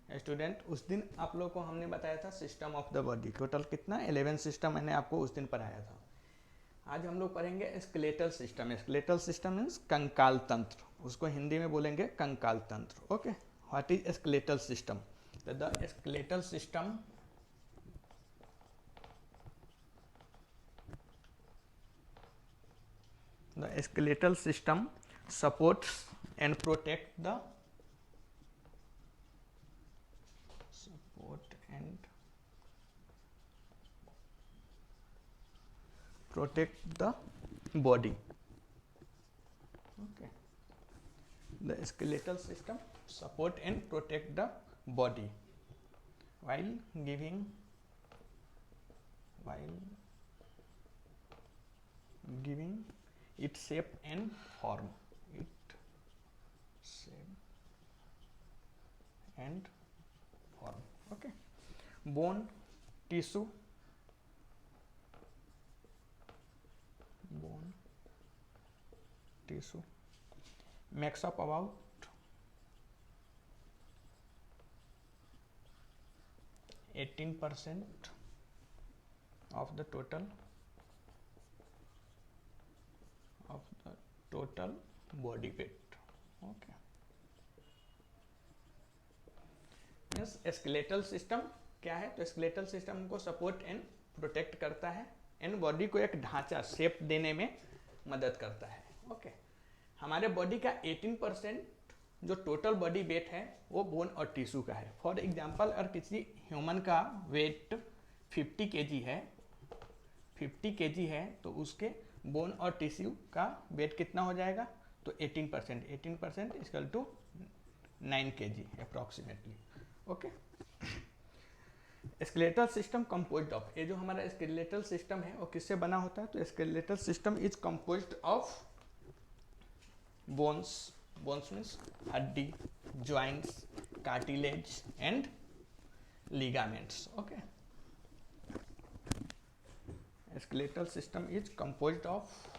Student, उस दिन आप लोग को हमने बताया था system of the body, total कितना 11 सिस्टम मैंने आपको उस दिन पढ़ाया था। आज हम लोग पढ़ेंगे skeletal system. Skeletal system means कंकाल तंत्र, उसको हिंदी में बोलेंगे कंकाल तंत्र। Okay, what is skeletal system? The skeletal system the skeletal system supports and protect the body. Okay, the skeletal system support and protect the body while giving it shape and form. Okay, bone tissue makes up about 18% of the total body weight. Okay, means skeletal system क्या है? तो skeletal system को support and protect करता है and body को एक ढांचा shape देने में मदद करता है। ओके, हमारे बॉडी का 18% जो टोटल बॉडी वेट है वो बोन और टिश्यू का है। फॉर एग्जांपल, अगर किसी ह्यूमन का वेट 50 kg है तो उसके बोन और टिश्यू का वेट कितना हो जाएगा? तो 18% equal to 9 kg approximately. Okay, skeletal system composed of, ये जो हमारा स्केलेटल सिस्टम है वो किससे बना होता है? तो skeletal system is composed of bones means हड्डी, joints, cartilage and ligaments. Okay, skeletal system is composed of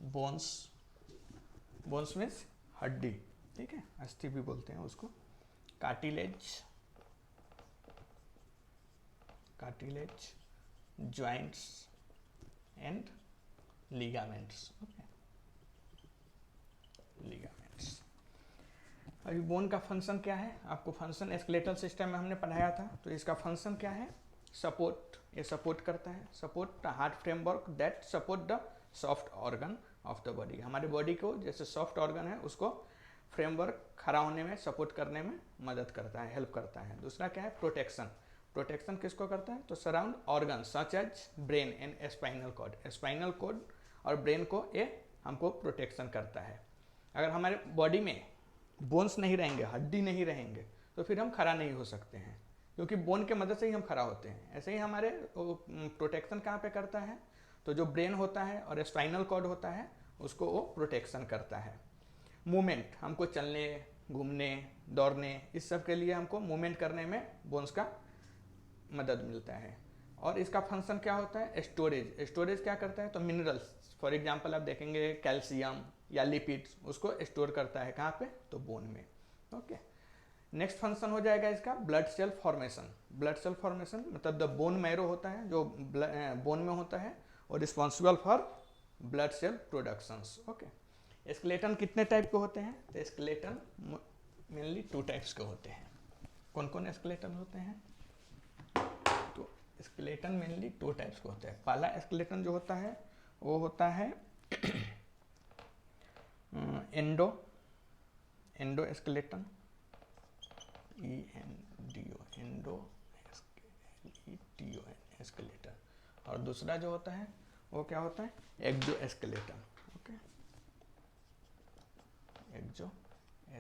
bones means हड्डी, ठीक है, अस्थि भी बोलते हैं उसको, cartilage, joints and ligaments. Okay, ligaments. अभी बोन का फंक्शन क्या है? आपको फंक्शन स्केलेटल सिस्टम में हमने पढ़ाया था, तो इसका फंक्शन क्या है? सपोर्ट, ये सपोर्ट करता है, support the heart framework that support the soft organ of the body. हमारे बॉडी को जैसे सॉफ्ट ऑर्गन है उसको फ्रेमवर्क खड़ा होने में, सपोर्ट करने में मदद करता है, हेल्प करता है। दूसरा क्या है? प्रोटेक्शन। प्रोटेक्शन किसको करता है? तो surround organ such as brain and spinal cord और ब्रेन को ये हमको प्रोटेक्शन करता है। अगर हमारे बॉडी में बोन्स नहीं रहेंगे, हड्डी नहीं रहेंगे, तो फिर हम खड़ा नहीं हो सकते हैं, क्योंकि बोन के मदद से ही हम खड़ा होते हैं। ऐसे ही हमारे प्रोटेक्शन कहाँ पे करता है? तो जो ब्रेन होता है और स्पाइनल कॉर्ड होता है उसको वो प्रोटेक्शन करता है। मूवमेंट, हमको चलने, घूमने, दौड़ने, इस सब के लिए हमको मूवमेंट करने में बोन्स का मदद मिलता है। और इसका फंक्शन क्या होता है? स्टोरेज क्या करता है? तो मिनरल्स, फॉर एग्जांपल आप देखेंगे कैल्शियम या लिपिड्स, उसको स्टोर करता है कहाँ पे? तो बोन में। ओके, नेक्स्ट फंक्शन हो जाएगा इसका ब्लड सेल फॉर्मेशन। मतलब द बोन मैरो होता है जो बोन में होता है और responsible for blood cell productions. Okay, skeleton कितने टाइप के होते हैं? तो स्केलेटन मेनली 2 टाइप्स के होते हैं। कौन कौन स्केलेटन होते हैं? तो स्केलेटन मेनली 2 टाइप्स के होते हैं। पहला स्केलेटन जो होता है वो होता है एंडो स्केलेटन, स्केलेटन। और दूसरा जो होता है वो क्या होता है? एक्सो स्केलेटन। ओके, एक्सो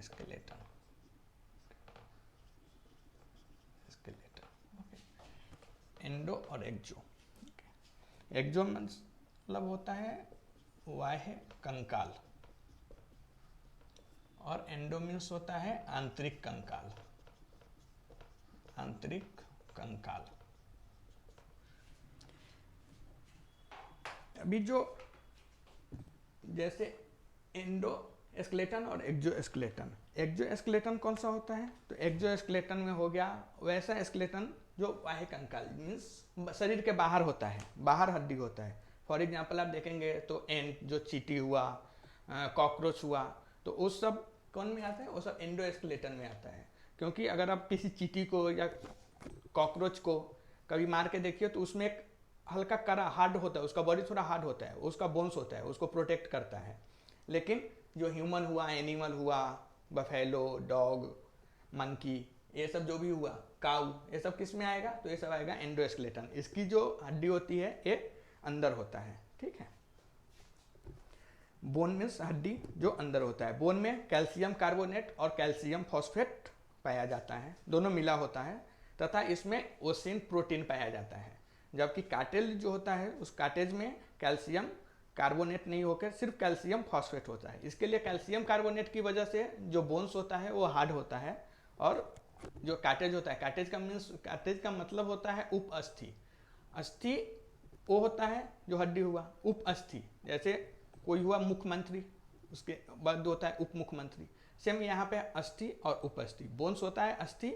स्केलेटन। एंडो और एक्सो। एक्सो मतलब होता है बाह्य कंकाल और एंडो मीन्स होता है आंतरिक कंकाल। अभी जो जैसे एंडो एस्केलेटन और एक्जो एस्केलेटन, एक्जो एस्केलेटन कौन सा होता है? तो एक्जो एस्केलेटन में हो गया वैसा एस्केलेटन जो बाह्य कंकाल मीन्स शरीर के बाहर होता है, बाहर हड्डी होता है। फॉर एग्जाम्पल आप देखेंगे तो एंट जो चींटी हुआ, कॉकरोच हुआ, तो उस सब कौन में आता है? वो सब एंडो एस्केलेटन में आता है। क्योंकि अगर आप किसी चींटी को या कॉकरोच को कभी मार के देखिए तो उसमें एक हल्का कड़ा हार्ड होता है, उसका बॉडी थोड़ा हार्ड होता है, उसका बोन्स होता है, उसको प्रोटेक्ट करता है। लेकिन जो ह्यूमन हुआ, एनिमल हुआ, बफेलो, डॉग, मंकी, ये सब जो भी हुआ, काऊ, ये सब किस में आएगा? तो ये सब आएगा एंडोस्केलेटन। इसकी जो हड्डी होती है ये अंदर होता है, ठीक है। बोन मीन्स हड्डी जो अंदर होता है। बोन में कैल्शियम कार्बोनेट और कैल्शियम फॉस्फेट पाया जाता है, दोनों मिला होता है, तथा इसमें ओसिन प्रोटीन पाया जाता है। जबकि कार्टेज जो होता है उस कार्टेज में कैल्शियम कार्बोनेट नहीं होकर सिर्फ कैल्शियम फॉस्फेट होता है। इसके लिए कैल्शियम कार्बोनेट की वजह से जो बोन्स होता है वो हार्ड होता है। और जो कार्टेज होता है, कार्टेज का मतलब होता है उप अस्थि। अस्थि वो होता है जो हड्डी हुआ, उप अस्थि जैसे कोई हुआ मुख्यमंत्री, उसके बाद होता है उप मुख्यमंत्री। सेम यहाँ पे अस्थि और उप अस्थि, बोन्स होता है अस्थि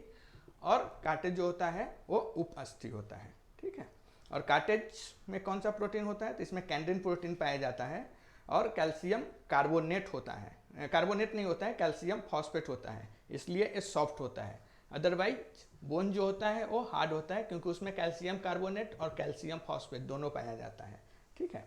और कार्टेज जो होता है वो उप अस्थि होता है, ठीक है। और कार्टेज में कौन सा प्रोटीन होता है? तो इसमें कैंडिन प्रोटीन पाया जाता है और कैल्शियम कार्बोनेट होता है, कार्बोनेट नहीं होता है, कैल्शियम फॉस्फेट होता है, इसलिए ये सॉफ्ट होता है। अदरवाइज बोन जो होता है वो हार्ड होता है क्योंकि उसमें कैल्शियम कार्बोनेट और कैल्शियम फॉस्फेट दोनों पाया जाता है, ठीक है।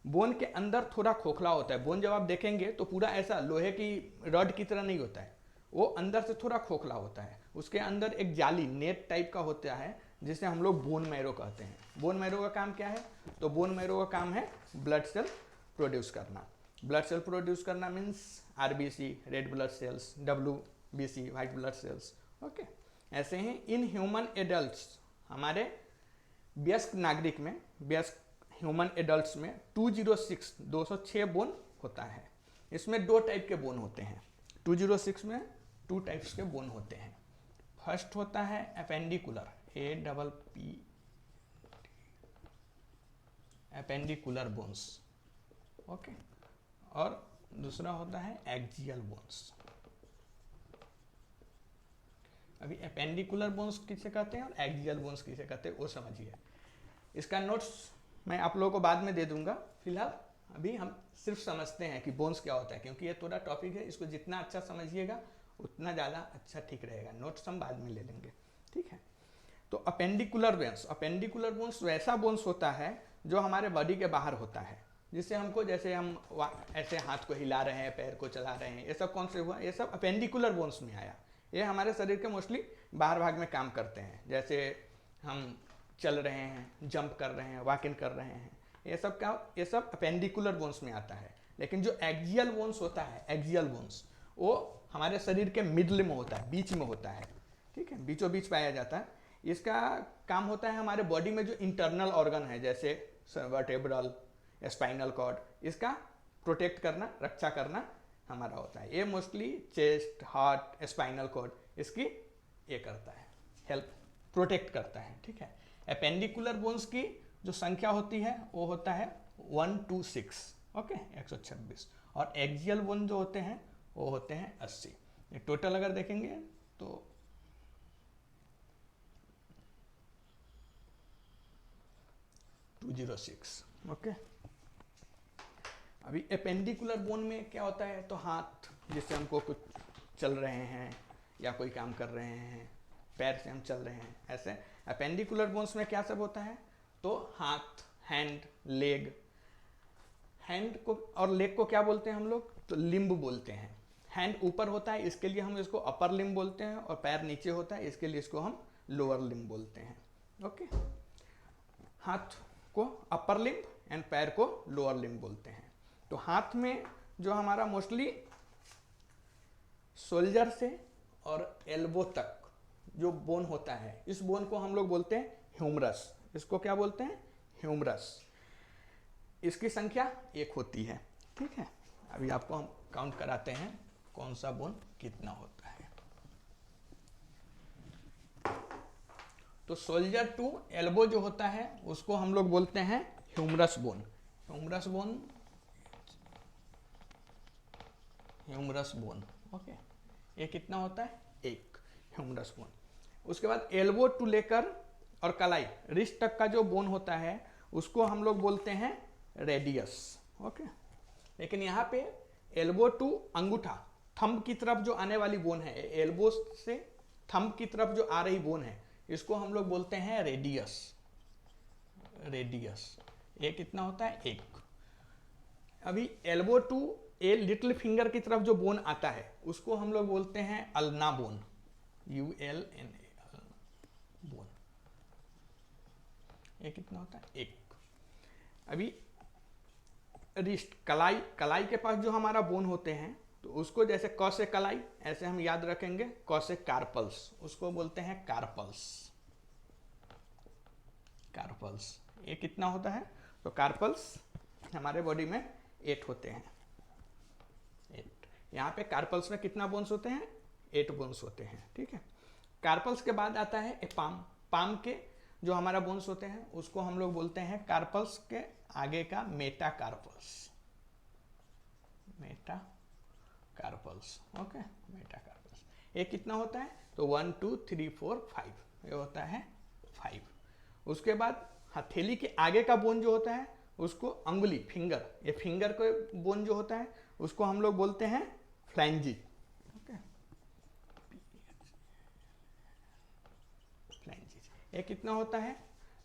बोन के अंदर थोड़ा खोखला होता है। बोन जब आप देखेंगे तो पूरा ऐसा लोहे की रॉड की तरह नहीं होता है, वो अंदर से थोड़ा खोखला होता है। उसके अंदर एक जाली नेट टाइप का होता है जिसे हम लोग बोन मैरो कहते हैं। बोन मैरो का काम क्या है? तो बोन मैरो का काम है ब्लड सेल प्रोड्यूस करना। ब्लड सेल प्रोड्यूस करना means RBC, red blood cells, WBC, white blood cells, okay. ऐसे ही इन ह्यूमन एडल्ट्स, हमारे वयस्क नागरिक में, वयस्क ह्यूमन एडल्ट्स में 206 बोन होता है। इसमें दो टाइप के बोन होते हैं। 206 में 2 टाइप्स के बोन होते हैं। फर्स्ट होता है appendicular, APP, appendicular bones, okay. और दूसरा होता है एक्जियल बोन्स। अभी अपेंडिकुलर बोन्स किसे कहते हैं और एक्जियल बोन्स किसे कहते हैं वो समझिए। इसका नोट्स मैं आप लोगों को बाद में दे दूंगा। फिलहाल अभी हम सिर्फ समझते हैं कि बोन्स क्या होता है, क्योंकि ये थोड़ा टॉपिक है, इसको जितना अच्छा समझिएगा उतना ज़्यादा अच्छा ठीक रहेगा। नोट्स हम बाद में ले लेंगे, ठीक है। तो अपेंडिकुलर बोन्स वैसा बोन्स होता है जो हमारे बॉडी के बाहर होता है, जिससे हमको, जैसे हम ऐसे हाथ को हिला रहे हैं, पैर को चला रहे हैं, ये सब कौन से हुआ? ये सब अपेंडिकुलर बोन्स में आया। ये हमारे शरीर के मोस्टली बाहर भाग में काम करते हैं, जैसे हम चल रहे हैं, जंप कर रहे हैं, वॉकिंग कर रहे हैं, ये सब अपेंडिकुलर बोन्स में आता है। लेकिन जो एक्जियल बोन्स होता है, एक्जियल बोन्स, वो हमारे शरीर के मिडल में होता है, बीच में होता है, ठीक है, बीचों बीच पाया जाता है। इसका काम होता है हमारे बॉडी में जो इंटरनल ऑर्गन है, जैसे वर्टेब्रल, स्पाइनल कॉर्ड, इसका प्रोटेक्ट करना, रक्षा करना हमारा होता है। ये mostly chest, heart, spinal cord इसकी ये करता है, हेल्प, प्रोटेक्ट करता है, ठीक है। अपेंडिकुलर बोन्स की जो संख्या होती है वो होता है 126, ओके, 126। और एक्जियल बोन जो होते हैं वो होते हैं 80। ये टोटल अगर देखेंगे तो 206, ओके। अभी अपेंडिकुलर बोन में क्या होता है? तो हाथ, जिससे हमको कुछ चल रहे हैं या कोई काम कर रहे हैं, पैर से हम चल रहे हैं, ऐसे अपेंडिकुलर बोन्स में क्या सब होता है? तो हाथ, हैंड, लेग, हैंड को और लेग को क्या बोलते हैं हम लोग? तो लिम्ब बोलते हैं। हैंड ऊपर होता है, इसके लिए हम इसको अपर लिम्ब बोलते हैं, और पैर नीचे होता है, इसके लिए इसको हम लोअर लिम्ब बोलते हैं, ओके। हाथ को अपर लिम्ब एंड पैर को लोअर लिम्ब बोलते हैं। तो हाथ में जो हमारा मोस्टली शोल्डर से और एल्बो तक जो बोन होता है, इस बोन को हम लोग बोलते हैं ह्यूमरस। इसको क्या बोलते हैं? ह्यूमरस। इसकी संख्या 1 होती है, ठीक है। अभी आपको हम काउंट कराते हैं कौन सा बोन कितना होता है। तो शोल्डर टू एल्बो जो होता है उसको हम लोग बोलते हैं humerus bone. Humerus bone, humerus bone. Okay, ये कितना होता है? एक ह्यूमरस बोन। उसके बाद एल्बो टू लेकर और कलाई रिस्ट तक का जो बोन होता है उसको हम लोग बोलते हैं रेडियस। ओके, लेकिन यहाँ पे एल्बो टू अंगूठा थंब की तरफ जो आने वाली बोन है, एल्बो से थंब की तरफ जो आ रही बोन है, इसको हम लोग बोलते हैं रेडियस। रेडियस ये कितना होता है? एक। अभी elbow to a little finger की तरफ जो बोन आता है उसको हम लोग बोलते हैं अल्ना बोन, ULNA बोन। ये कितना होता है? एक। अभी रिस्ट कलाई, कलाई के पास जो हमारा बोन होते हैं तो उसको जैसे क से कलाई ऐसे हम याद रखेंगे, क से कार्पल्स, उसको बोलते हैं कार्पल्स। कार्पल्स ये कितना होता है? तो कार्पल्स हमारे बॉडी में 8 होते हैं। 8। यहाँ पे कार्पल्स में कितना बोन्स होते हैं? 8 बोन्स होते हैं। ठीक है। कार्पल्स के बाद आता है ए पाम। पाम के जो हमारा बोन्स होते हैं उसको हम लोग बोलते हैं कार्पल्स के आगे का metacarpals. Metacarpals. Okay, metacarpals ये कितना होता है? तो 1 2 3 4 5 ये होता है 5। उसके बाद हथेली के आगे का बोन जो होता है उसको अंगुली, फिंगर, ये फिंगर का बोन जो होता है उसको हम लोग बोलते हैं फ्लैंजिज। ओके, फ्लैंजिज ये कितना होता है?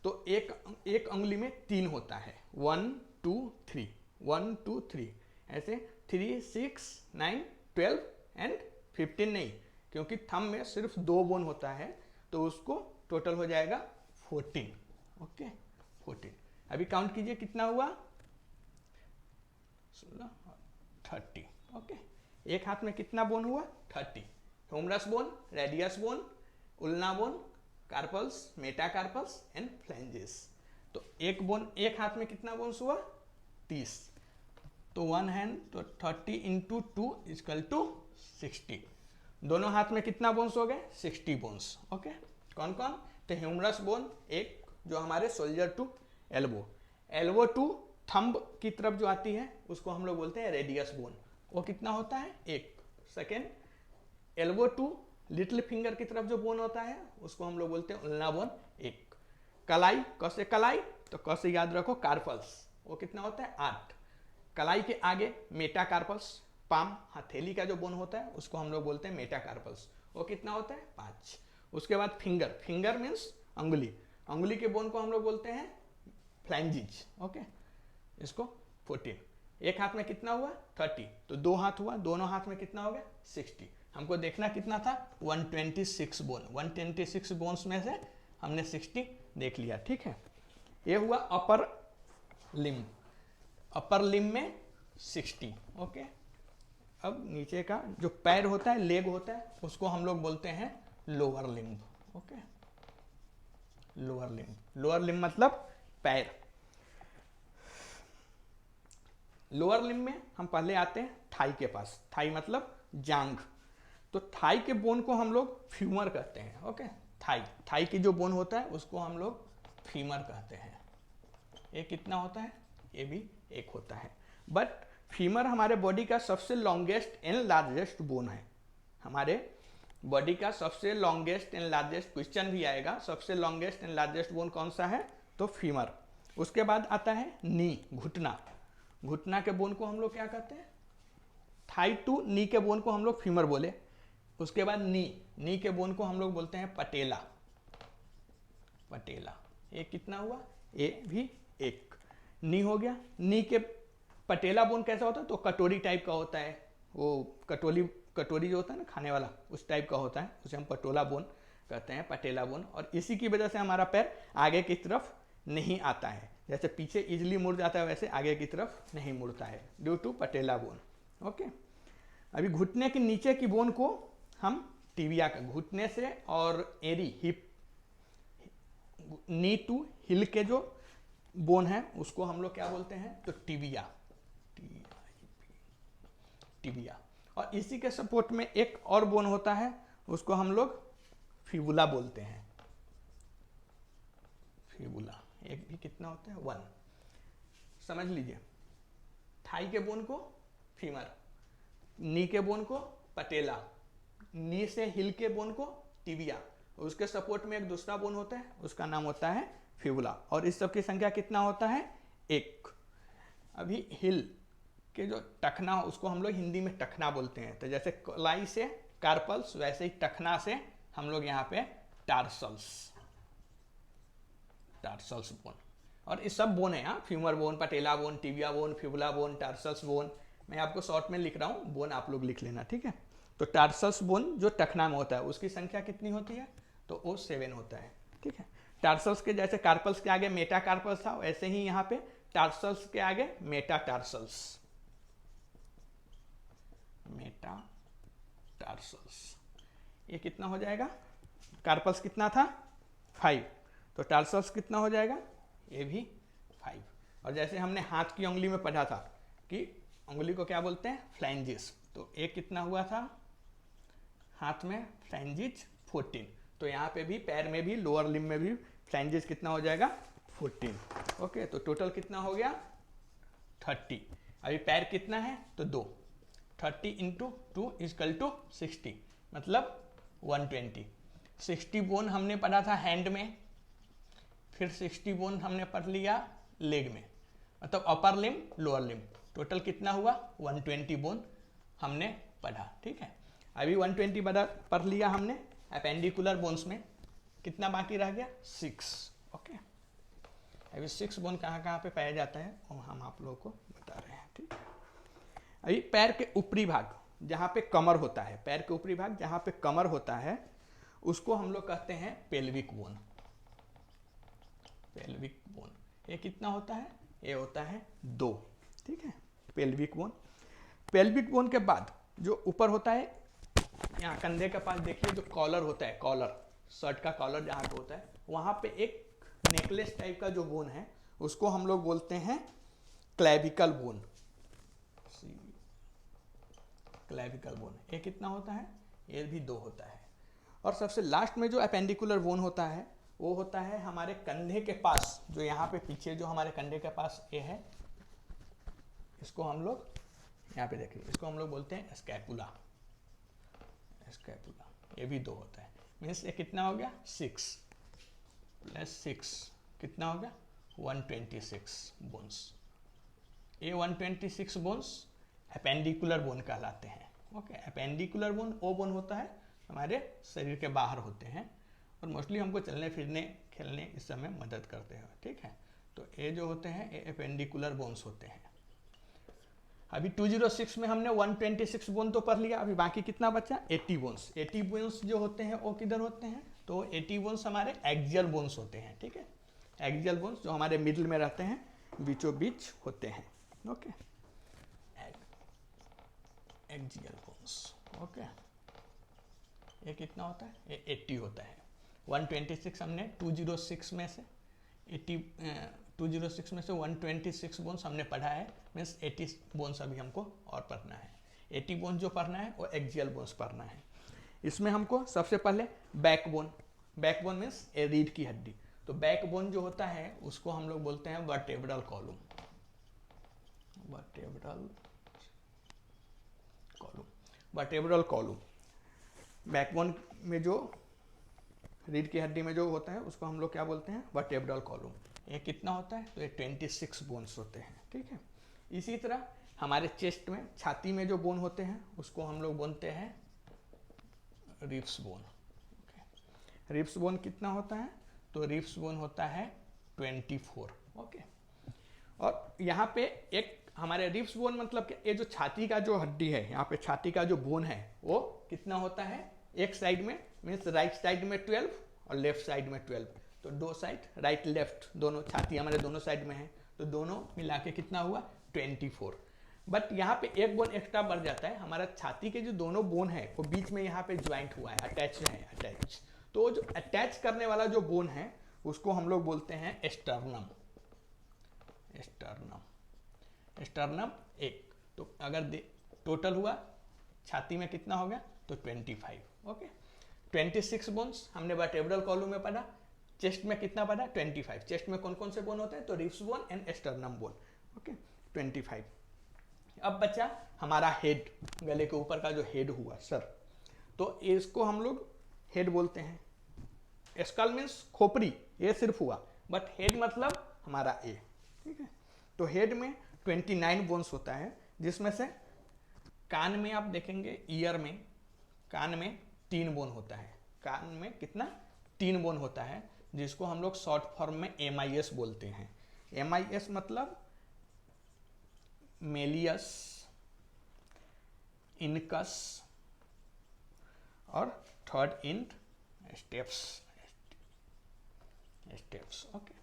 तो एक अंगुली में 3 होता है, 1 2 3, 1 2 3 ऐसे 3 6 9 12 एंड 15 नहीं, क्योंकि थंब में सिर्फ 2 बोन होता है तो उसको टोटल हो जाएगा 14। ओके, 14। अभी काउंट कीजिए कितना हुआ? 16 30। ओके, एक हाथ में कितना बोन हुआ? 30। Humerus bone, radius bone, ulna bone, carpals, metacarpals and phalanges. तो एक बोन, एक हाथ में कितना बोन्स हुआ? 30। तो वन हैंड, तो 30 इंटू 2 इक्वल टू 60। दोनों हाथ में कितना बोन्स हो गए? 60 बोन्स। ओके, कौन कौन? तो ह्यूमरस बोन एक जो हमारे shoulder to elbow, elbow to thumb की तरफ जो आती है उसको हम लोग बोलते हैं रेडियस बोन, वो कितना होता है? एक। Second, elbow to little finger की तरफ जो बोन होता है उसको हम लोग बोलते हैं उल्ना बोन, एक। कलाई, क से कलाई, तो क से याद रखो कार्पल्स, वो कितना होता है? 8। कलाई के आगे मेटाकार्पल्स, पाम, हथेली का जो बोन होता है उसको हम लोग बोलते हैं मेटाकार्पल्स, वो कितना होता है? 5। उसके बाद फिंगर, फिंगर मीन्स अंगुली, अंगुली के बोन को हम लोग बोलते हैं फ्लैंजिज। ओके, इसको 14। एक हाथ में कितना हुआ? 30। तो 2 हाथ हुआ, दोनों हाथ में कितना हो गया? 60। हमको देखना कितना था? 126 बोन। 126 बोन्स में से हमने 60 देख लिया। ठीक है, ये हुआ अपर लिम्ब। अपर लिम्ब में 60। ओके, अब नीचे का जो पैर होता है, लेग होता है, उसको हम लोग बोलते हैं lower limb. Okay, lower limb, lower limb मतलब पैर। लोअर लिम्ब में हम पहले आते हैं थाई के पास। थाई मतलब जांघ। तो थाई के बोन को हम लोग फ्यूमर कहते हैं। ओके, थाई, थाई की जो बोन होता है उसको हम लोग फीमर कहते हैं। ये कितना होता है? ये भी एक होता है। बट फीमर हमारे बॉडी का सबसे लॉन्गेस्ट एंड लार्जेस्ट बोन है। हमारे बॉडी का सबसे लॉन्गेस्ट एंड लार्जेस्ट, क्वेश्चन भी आएगा, सबसे लॉन्गेस्ट एंड लार्जेस्ट बोन कौन सा है? तो फीमर। उसके बाद आता है नी, घुटना। घुटना के बोन को हम लोग क्या कहते हैं? थाई टू नी के बोन को हम लोग फीमर बोले। उसके बाद नी, नी के बोन को हम लोग बोलते हैं पटेला। पटेला, ये कितना हुआ? ये भी एक। नी हो गया। नी के पटेला बोन कैसा होता है? तो कटोरी टाइप का होता है, वो कटोरी जो होता है ना खाने वाला, उस टाइप का होता है, उसे हम पटोला बोन कहते हैं, पटेला बोन। और इसी की वजह से हमारा पैर आगे की तरफ नहीं आता है, जैसे पीछे इजिली मुड़ जाता है वैसे आगे की तरफ नहीं मुड़ता है, due to patella bone. Okay, अभी घुटने के नीचे की बोन को हम टिबिया का, घुटने से और एरी, हिप, नी टू हिल के जो बोन है उसको हम लोग क्या बोलते हैं? तो टिबिया, टिबिया। और इसी के सपोर्ट में एक और बोन होता है, उसको हम लोग फिबुला बोलते हैं। फिबुला, एक भी कितना होता है? 1। समझ लीजिए, थाई के बोन को फीमर, नी के बोन को पटेला, नी से हिल के बोन को टिबिया, उसके सपोर्ट में एक दूसरा बोन होता है, उसका नाम होता है फिबुला, और इस सब की संख्या कितना होता है? 1। अभी हिल के जो टखना, उसको हम लोग हिंदी में टखना बोलते हैं। तो जैसे कलाई से कार्पल्स, वैसे ही टखना से हम लोग यहाँ पे टार्सल्स बोन, और इस सब बोन है, फ्यूमर बोन, पटेला bone, tibia bone, fibula bone, tarsals bone. मैं आपको शॉर्ट में लिख रहा हूँ, बोन आप लोग लिख लेना, ठीक है। तो टार्सल्स बोन जो टखना में होता है, उसकी संख्या कितनी होती है? तो वो 7 होता है, ठीक है। टार्सल्स के जैसे कार्पल्स के आगे मेटा कार्पल्स था, वैसे ही यहाँ पे टार्सल्स के आगे मेटा टार्सल्स, ये कितना हो जाएगा? कार्पल्स कितना था? 5, तो टार्सल्स कितना हो जाएगा? ये भी 5। और जैसे हमने हाथ की उंगली में पढ़ा था कि उंगली को क्या बोलते हैं? फ्लैंजिस, तो एक कितना हुआ था हाथ में? फ्लैंजिस 14। तो यहाँ पे भी पैर में भी, लोअर लिम्ब में भी फ्लैंजिस कितना हो जाएगा? 14। ओके, तो टोटल कितना हो गया? 30। अभी पैर कितना है? तो 2, 30 × 2 = 60, मतलब 120। 60 बोन हमने पढ़ा था हैंड में, फिर 60 बोन हमने पढ़ लिया लेग में, मतलब upper limb lower limb. Total कितना हुआ? 120 बोन हमने पढ़ा, ठीक है। अभी 120 पढ़ लिया हमने। अपेंडिकुलर बोन्स में कितना बाकी रह गया? 6। ओके, अभी 6 बोन कहाँ कहाँ पे पाया जाता है वो हम आप लोगों को बता रहे हैं, ठीक है। अभी पैर के ऊपरी भाग जहाँ पे कमर होता है, पैर के ऊपरी भाग जहाँ पे कमर होता है, उसको हम लोग कहते हैं पेल्विक बोन। पेल्विक बोन ये कितना होता है? ये होता है 2, ठीक है, पेल्विक बोन। पेल्विक बोन के बाद जो ऊपर होता है, यहाँ कंधे के पास देखिए जो कॉलर होता है, कॉलर, शर्ट का कॉलर जहाँ पे होता है, वहाँ पे एक नेकलेस टाइप का जो बोन है, उसको हम लोग बोलते हैं क्लेविकल बोन। क्लेविकल बोन ये कितना होता है? ये भी 2 होता है। और सबसे लास्ट में जो अपेंडिकुलर बोन होता है, वो होता है हमारे कंधे के पास, जो यहाँ पे पीछे जो हमारे कंधे के पास ये है, इसको हम लोग यहाँ पे देखिए, इसको हम लोग बोलते हैं स्कैपुला। स्कैपुला ये भी 2 होता है। मीन्स ये कितना हो गया? 6 + 6 कितना हो गया? 126 बोन्स। ये 126 बोन्स अपेंडिकुलर बोन कहलाते हैं। ओके, अपेंडिकुलर बोन वो बोन होता है हमारे शरीर के बाहर होते हैं, और मोस्टली हमको चलने फिरने खेलने इस समय मदद करते हैं, ठीक है। तो ये जो होते हैं ये अपेंडिकुलर बोन्स होते हैं। अभी 206 में हमने 126 बोन तो पढ़ लिया, अभी बाकी कितना बचा? 80 बोन्स। 80 बोन्स जो होते हैं वो किधर होते हैं? तो 80 बोन्स हमारे एक्सियल बोन्स होते हैं, ठीक है। एक्सियल बोन्स जो हमारे मिडिल में रहते हैं, बीचों बीच होते हैं। Okay, axial bones. ओके, ये कितना होता है? ये 80 होता है। 126 हमने 206 में से 206 में से 126 बोन्स हमने पढ़ा है, मीन्स 80 बोन्स अभी हमको और पढ़ना है। 80 बोन्स जो पढ़ना है वो एक्सियल बोन्स पढ़ना है। इसमें हमको सबसे पहले बैकबोन, बैकबोन मीन्स रीढ़ की हड्डी। तो बैकबोन जो होता है उसको हम लोग बोलते हैं vertebral column. Vertebral column, vertebral column. Backbone में जो रीढ़ की हड्डी में जो होता है उसको हम लोग क्या बोलते हैं? Vertebral column. ये कितना होता है? तो ये 26 बोन्स होते हैं, ठीक है। इसी तरह हमारे चेस्ट में, छाती में जो बोन होते हैं उसको हम लोग बोलते हैं रिब्स बोन। रिब्स बोन कितना होता है? तो रिब्स बोन होता है 24। ओके, और यहाँ पे एक हमारे रिब्स बोन मतलब कि ये जो छाती का जो हड्डी है, यहाँ पे छाती का जो बोन है वो कितना होता है? एक साइड में मीन्स राइट साइड में 12 और लेफ्ट साइड में 12। तो 2 साइड, राइट लेफ्ट दोनों, छाती हमारे दोनों साइड में है, तो दोनों मिला के कितना हुआ? 24। बट यहाँ पे एक बोन एक्स्ट्रा बढ़ जाता है। हमारा छाती के जो दोनों बोन है वो बीच में यहाँ पे ज्वाइंट हुआ है, अटैच है, अटैच। तो जो अटैच करने वाला जो बोन है उसको हम लोग बोलते हैं स्टर्नम। Sternum, sternum 1। तो अगर टोटल हुआ छाती में कितना हो गया? तो 25। ओके, 26 बोन्स हमने वर्टेब्रल कॉलम में पढ़ा। चेस्ट में कितना पढ़ा? 25। चेस्ट में कौन कौन से बोन होते हैं? तो ribs bone and sternum bone. Okay 25। अब बचा हमारा हेड, गले के ऊपर का जो हेड हुआ सर, तो इसको हम लोग हेड बोलते हैं। स्कल मीन्स खोपड़ी, ये सिर्फ हुआ, बट हेड मतलब हमारा ए, ठीक है। तो हेड में 29 बोन्स होता है, जिसमें से कान में आप देखेंगे, ईयर में, कान में 3 बोन होता है। कान में कितना? 3 बोन होता है, जिसको हम लोग शॉर्ट फॉर्म में MIS बोलते हैं। MIS मतलब मेलियस, इनकस और थर्ड इन स्टेप्स। ओके।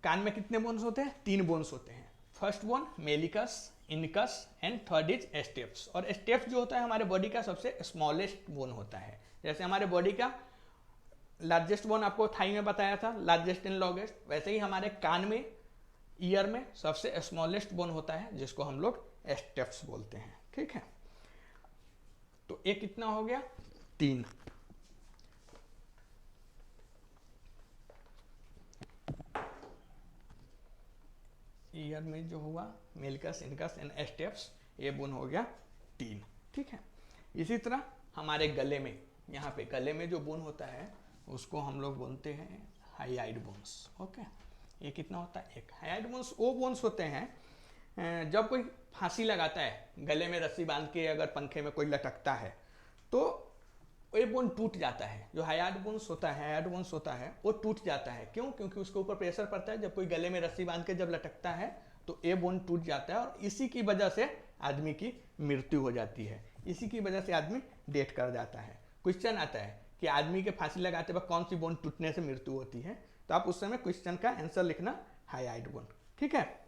कान में कितने बोन्स होते हैं? 3 बोन्स होते हैं। First bone malleus, incus and third is stapes. और स्टेप्स जो होता है हमारे बॉडी का सबसे स्मॉलेस्ट बोन होता है। जैसे हमारे बॉडी का लार्जेस्ट बोन आपको थाई में बताया था, लार्जेस्ट एंड लॉन्गेस्ट, वैसे ही हमारे कान में, ईयर में सबसे स्मॉलेस्ट बोन होता है, जिसको हम लोग स्टेप्स बोलते हैं, ठीक है। तो ये कितना हो गया? 3। ईयर में जो हुआ मेलिकस, इनकस एंड स्टेप्स, ये बोन हो गया 3, ठीक है। इसी तरह हमारे गले में, यहाँ पे गले में जो बोन होता है उसको हम लोग बोलते हैं हाइयाइड बोन्स, ओके। ये कितना होता है? 1। हाइयाइड बोन्स वो बोन्स होते हैं जब कोई फांसी लगाता है, गले में रस्सी बांध के अगर पंखे में कोई लटकता है, तो ये बोन टूट जाता है। जो हाइयाइड बोन्स होता है वो टूट जाता है। क्यों? क्योंकि उसके ऊपर प्रेशर पड़ता है। जब कोई गले में रस्सी बांध के जब लटकता है तो ये बोन टूट जाता है, और इसी की वजह से आदमी की मृत्यु हो जाती है। इसी की वजह से आदमी डेथ कर जाता है। क्वेश्चन आता है कि आदमी के फांसी लगाते वक्त कौन सी बोन टूटने से मृत्यु होती है, तो आप उस समय क्वेश्चन का आंसर लिखना हाइयाइड बोन, ठीक है।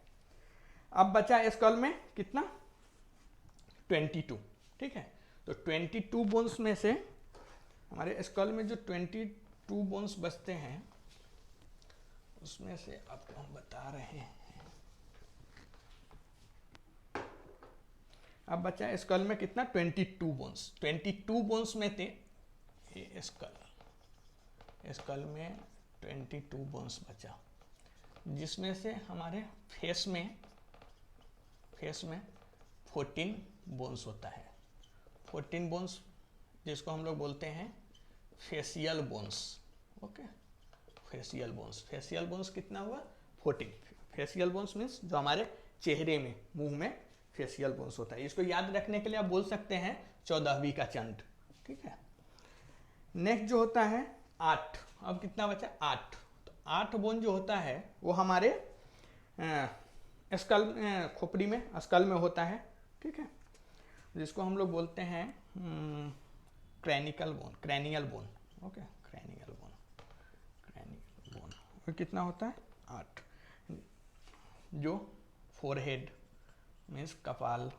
अब बचा स्कल में कितना? 22, ठीक है। तो 22 बोन्स में से हमारे स्कल में जो 22 बोन्स बचते हैं, उसमें से आपको हम बता रहे हैं। अब बचा स्कल में कितना? 22 बोन्स। 22 बोन्स में थे स्कल में 22 बोन्स बचा, जिसमें से हमारे फेस में 14 बोन्स होता है। 14 बोन्स जिसको हम लोग बोलते हैं facial bones, okay. Facial bones कितना हुआ? 14। फेशियल बोन्स मीन्स जो हमारे चेहरे में, मुंह में फेशियल बोन्स होता है। इसको याद रखने के लिए आप बोल सकते हैं 14वीं का चंड, ठीक है। नेक्स्ट जो होता है 8। अब कितना बचा? 8। तो 8 बोन जो होता है वो हमारे स्कल, खोपड़ी में, स्कल में होता है, ठीक है, जिसको हम लोग बोलते हैं cranial bone, okay. Cranial bone और कितना होता है? 8। जो फोरहेड मीन्स कपाल,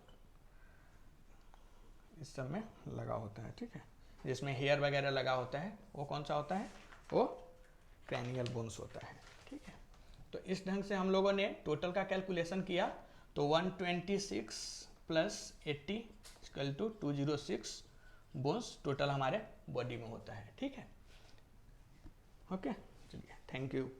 इस सब में लगा होता है, ठीक है। जिसमें हेयर वगैरह लगा होता है वो कौन सा होता है? वो क्रैनियल बोन्स होता है, ठीक है। तो इस ढंग से हम लोगों ने टोटल का कैलकुलेशन किया। तो 126 + 80 = 206 बोन्स टोटल हमारे बॉडी में होता है, ठीक है। ओके, चलिए, थैंक यू।